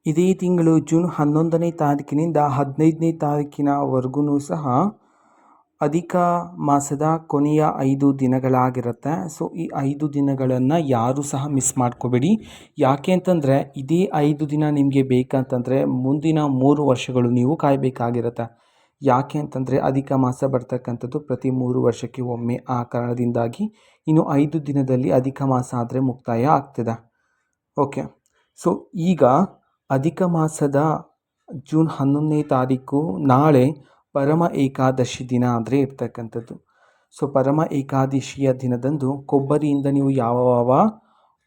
ಇದೇ ತಿಂಗಳು ಜೂನ್ 11ನೇ ತಾರೀಕಿನಿಂದ 15ನೇ ತಾರೀಕಿನವರೆಗೂ ಸಹ ಅಧಿಕ ಮಾಸದ ಕೊನೆಯ 5 ದಿನಗಳಾಗಿರುತ್ತೆ. ಸೊ ಈ 5 ದಿನಗಳನ್ನು ಯಾರೂ ಸಹ ಮಿಸ್ ಮಾಡ್ಕೋಬೇಡಿ. ಯಾಕೆ ಅಂತಂದರೆ ಇದೇ 5 ದಿನ ನಿಮಗೆ ಬೇಕಂತಂದರೆ ಮುಂದಿನ 3 ವರ್ಷಗಳು ನೀವು ಕಾಯಬೇಕಾಗಿರುತ್ತೆ. ಯಾಕೆ ಅಂತಂದರೆ ಅಧಿಕ ಮಾಸ ಬರ್ತಕ್ಕಂಥದ್ದು ಪ್ರತಿ 3 ವರ್ಷಕ್ಕೆ ಒಮ್ಮೆ. ಆ ಕಾರಣದಿಂದಾಗಿ ಇನ್ನು 5 ದಿನದಲ್ಲಿ ಅಧಿಕ ಮಾಸ ಆದರೆ ಮುಕ್ತಾಯ ಆಗ್ತದೆ. ಓಕೆ, ಸೊ ಈಗ ಅಧಿಕ ಮಾಸದ ಜೂನ್ 11ನೇ ತಾರೀಕು ನಾಳೆ ಪರಮ ಏಕಾದಶಿ ದಿನ ಅಂದರೆ ಇರ್ತಕ್ಕಂಥದ್ದು. ಸೊ ಪರಮ ಏಕಾದಶಿಯ ದಿನದಂದು ಕೊಬ್ಬರಿಯಿಂದ ನೀವು ಯಾವ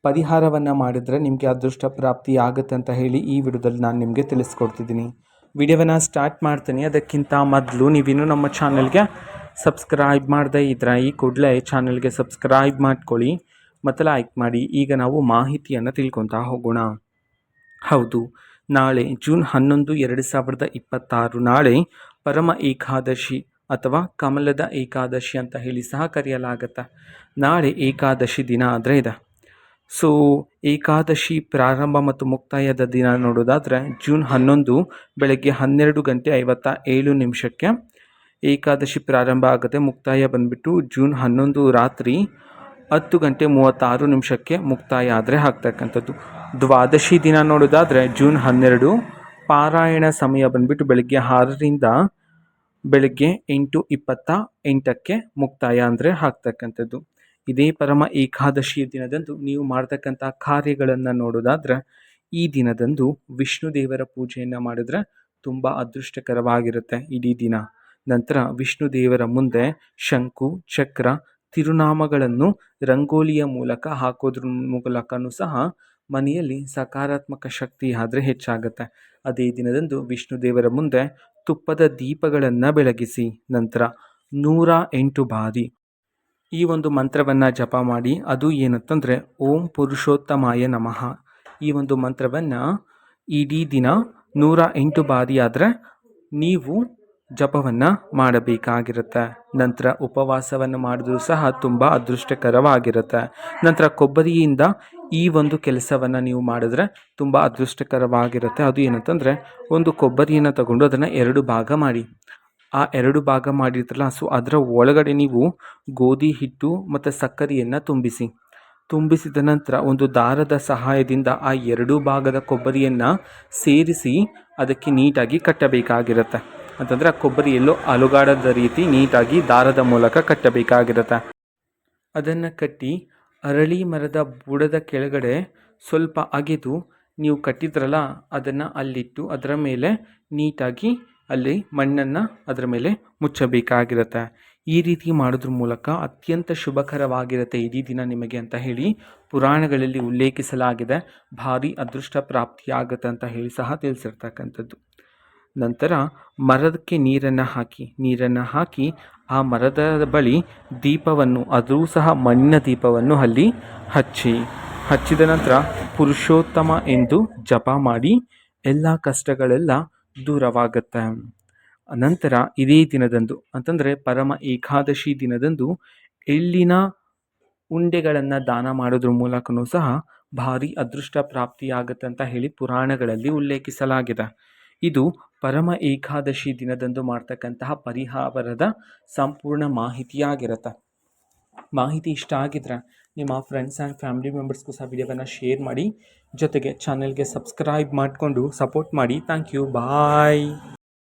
ಪರಿಹಾರವನ್ನು ಮಾಡಿದರೆ ನಿಮಗೆ ಅದೃಷ್ಟ ಪ್ರಾಪ್ತಿ ಆಗುತ್ತೆ ಅಂತ ಹೇಳಿ ಈ ವಿಡಿಯೋದಲ್ಲಿ ನಾನು ನಿಮಗೆ ತಿಳಿಸ್ಕೊಡ್ತಿದ್ದೀನಿ. ವಿಡಿಯೋವನ್ನು ಸ್ಟಾರ್ಟ್ ಮಾಡ್ತೀನಿ. ಅದಕ್ಕಿಂತ ಮೊದಲು ನೀವಿನ್ನೂ ನಮ್ಮ ಚಾನಲ್ಗೆ ಸಬ್ಸ್ಕ್ರೈಬ್ ಮಾಡದೇ ಇದ್ದರೆ ಈ ಕೂಡಲೇ ಚಾನಲ್ಗೆ ಸಬ್ಸ್ಕ್ರೈಬ್ ಮಾಡ್ಕೊಳ್ಳಿ ಮತ್ತು ಲೈಕ್ ಮಾಡಿ. ಈಗ ನಾವು ಮಾಹಿತಿಯನ್ನು ತಿಳ್ಕೊತಾ ಹೋಗೋಣ. ಹೌದು, ನಾಳೆ ಜೂನ್ 11, 2026 ನಾಳೆ ಪರಮ ಏಕಾದಶಿ ಅಥವಾ ಕಮಲದ ಏಕಾದಶಿ ಅಂತ ಹೇಳಿ ಸಹ ಕರೆಯಲಾಗುತ್ತೆ. ನಾಳೆ ಏಕಾದಶಿ ದಿನ ಆದರೆ ಇದೆ. ಸೊ ಏಕಾದಶಿ ಪ್ರಾರಂಭ ಮತ್ತು ಮುಕ್ತಾಯದ ದಿನ ನೋಡೋದಾದರೆ ಜೂನ್ 11 ಬೆಳಗ್ಗೆ 12:57 ಏಕಾದಶಿ ಪ್ರಾರಂಭ ಆಗುತ್ತೆ. ಮುಕ್ತಾಯ ಬಂದುಬಿಟ್ಟು ಜೂನ್ 11 ರಾತ್ರಿ 10:36 ಮುಕ್ತಾಯ ಆದರೆ ಆಗ್ತಕ್ಕಂಥದ್ದು. ದ್ವಾದಶಿ ದಿನ ನೋಡೋದಾದರೆ ಜೂನ್ 12 ಪಾರಾಯಣ ಸಮಯ ಬಂದುಬಿಟ್ಟು ಬೆಳಗ್ಗೆ 6ರಿಂದ ಬೆಳಗ್ಗೆ 8:28 ಮುಕ್ತಾಯ ಅಂದರೆ ಆಗ್ತಕ್ಕಂಥದ್ದು. ಇದೇ ಪರಮ ಏಕಾದಶಿ ದಿನದಂದು ನೀವು ಮಾಡ್ತಕ್ಕಂಥ ಕಾರ್ಯಗಳನ್ನು ನೋಡೋದಾದರೆ ಈ ದಿನದಂದು ವಿಷ್ಣು ದೇವರ ಪೂಜೆಯನ್ನು ಮಾಡಿದ್ರೆ ತುಂಬ ಅದೃಷ್ಟಕರವಾಗಿರುತ್ತೆ ಇಡೀ ದಿನ. ನಂತರ ವಿಷ್ಣು ದೇವರ ಮುಂದೆ ಶಂಕು, ಚಕ್ರ, ತಿರುನಾಮಗಳನ್ನು ರಂಗೋಲಿಯ ಮೂಲಕ ಹಾಕೋದ್ರ ಮೂಲಕನೂ ಸಹ ಮನೆಯಲ್ಲಿ ಸಕಾರಾತ್ಮಕ ಶಕ್ತಿ ಆದರೆ ಹೆಚ್ಚಾಗುತ್ತೆ. ಅದೇ ದಿನದಂದು ವಿಷ್ಣು ದೇವರ ಮುಂದೆ ತುಪ್ಪದ ದೀಪಗಳನ್ನು ಬೆಳಗಿಸಿ ನಂತರ 108 ಬಾರಿ ಈ ಒಂದು ಮಂತ್ರವನ್ನು ಜಪ ಮಾಡಿ. ಅದು ಏನಂತಂದರೆ ಓಂ ಪುರುಷೋತ್ತಮಾಯ ನಮಃ. ಈ ಒಂದು ಮಂತ್ರವನ್ನು ಇಡೀ ದಿನ 108 ಬಾರಿ ಆದರೆ ನೀವು ಜಪವನ್ನು ಮಾಡಬೇಕಾಗಿರುತ್ತೆ. ನಂತರ ಉಪವಾಸವನ್ನು ಮಾಡಿದ್ರೂ ಸಹ ತುಂಬ ಅದೃಷ್ಟಕರವಾಗಿರುತ್ತೆ. ನಂತರ ಕೊಬ್ಬರಿಯಿಂದ ಈ ಒಂದು ಕೆಲಸವನ್ನು ನೀವು ಮಾಡಿದ್ರೆ ತುಂಬ ಅದೃಷ್ಟಕರವಾಗಿರುತ್ತೆ. ಅದು ಏನಂತಂದರೆ ಒಂದು ಕೊಬ್ಬರಿಯನ್ನು ತಗೊಂಡು ಅದನ್ನು 2 ಭಾಗ ಮಾಡಿ. ಆ 2 ಭಾಗ ಮಾಡಿರ್ತೀರಲ್ಲ, ಸೊ ಅದರ ಒಳಗಡೆ ನೀವು ಗೋಧಿ ಹಿಟ್ಟು ಮತ್ತು ಸಕ್ಕರೆಯನ್ನು ತುಂಬಿಸಿದ ನಂತರ ಒಂದು ದಾರದ ಸಹಾಯದಿಂದ ಆ 2 ಭಾಗದ ಕೊಬ್ಬರಿಯನ್ನು ಸೇರಿಸಿ ಅದಕ್ಕೆ ನೀಟಾಗಿ ಕಟ್ಟಬೇಕಾಗಿರುತ್ತೆ. ಅಂತಂದರೆ ಆ ಕೊಬ್ಬರಿ ಎಲ್ಲೋ ಅಲುಗಾಡದ ರೀತಿ ನೀಟಾಗಿ ದಾರದ ಮೂಲಕ ಕಟ್ಟಬೇಕಾಗಿರುತ್ತೆ. ಅದನ್ನು ಕಟ್ಟಿ ಅರಳಿ ಮರದ ಬುಡದ ಕೆಳಗಡೆ ಸ್ವಲ್ಪ ಅಗೆದು ನೀವು ಕಟ್ಟಿದ್ರಲ್ಲ ಅದನ್ನು ಅಲ್ಲಿಟ್ಟು ಅದರ ಮೇಲೆ ನೀಟಾಗಿ ಅಲ್ಲಿ ಮಣ್ಣನ್ನು ಅದರ ಮೇಲೆ ಮುಚ್ಚಬೇಕಾಗಿರುತ್ತೆ. ಈ ರೀತಿ ಮಾಡೋದ್ರ ಮೂಲಕ ಅತ್ಯಂತ ಶುಭಕರವಾಗಿರುತ್ತೆ ಇಡೀ ದಿನ ನಿಮಗೆ ಅಂತ ಹೇಳಿ ಪುರಾಣಗಳಲ್ಲಿ ಉಲ್ಲೇಖಿಸಲಾಗಿದೆ. ಭಾರಿ ಅದೃಷ್ಟ ಪ್ರಾಪ್ತಿಯಾಗುತ್ತೆ ಅಂತ ಹೇಳಿ ಸಹ ತಿಳಿಸಿರ್ತಕ್ಕಂಥದ್ದು. ನಂತರ ಮರಕ್ಕೆ ನೀರನ್ನು ಹಾಕಿ ಆ ಮರದ ಬಳಿ ದೀಪವನ್ನು, ಅದೂ ಸಹ ಮಣ್ಣಿನ ದೀಪವನ್ನು ಅಲ್ಲಿ ಹಚ್ಚಿದ ನಂತರ ಪುರುಷೋತ್ತಮ ಎಂದು ಜಪ ಮಾಡಿ ಎಲ್ಲ ಕಷ್ಟಗಳೆಲ್ಲ ದೂರವಾಗುತ್ತೆ. ನಂತರ ಇದೇ ದಿನದಂದು ಅಂತಂದರೆ ಪರಮ ಏಕಾದಶಿ ದಿನದಂದು ಎಳ್ಳಿನ ಉಂಡೆಗಳನ್ನು ದಾನ ಮಾಡೋದ್ರ ಮೂಲಕನೂ ಸಹ ಭಾರಿ ಅದೃಷ್ಟ ಪ್ರಾಪ್ತಿಯಾಗುತ್ತೆ ಅಂತ ಹೇಳಿ ಪುರಾಣಗಳಲ್ಲಿ ಉಲ್ಲೇಖಿಸಲಾಗಿದೆ. ಇದು ಪರಮ ಏಕಾದಶಿ ದಿನದಂದು ಮಾಡ್ತಕ್ಕಂತಹ ಪರಿಹಾರದ ಸಂಪೂರ್ಣ ಮಾಹಿತಿಯಾಗಿರುತ್ತೆ. ಮಾಹಿತಿ ಇಷ್ಟ ಆಗಿದ್ರೆ ನಿಮ್ಮ ಫ್ರೆಂಡ್ಸ್ ಆ್ಯಂಡ್ ಫ್ಯಾಮಿಲಿ ಮೆಂಬರ್ಸ್ಗೂ ಸಹ ವಿಡಿಯೋವನ್ನು ಶೇರ್ ಮಾಡಿ. ಜೊತೆಗೆ ಚಾನಲ್ಗೆ ಸಬ್ಸ್ಕ್ರೈಬ್ ಮಾಡಿಕೊಂಡು ಸಪೋರ್ಟ್ ಮಾಡಿ. Thank you, bye.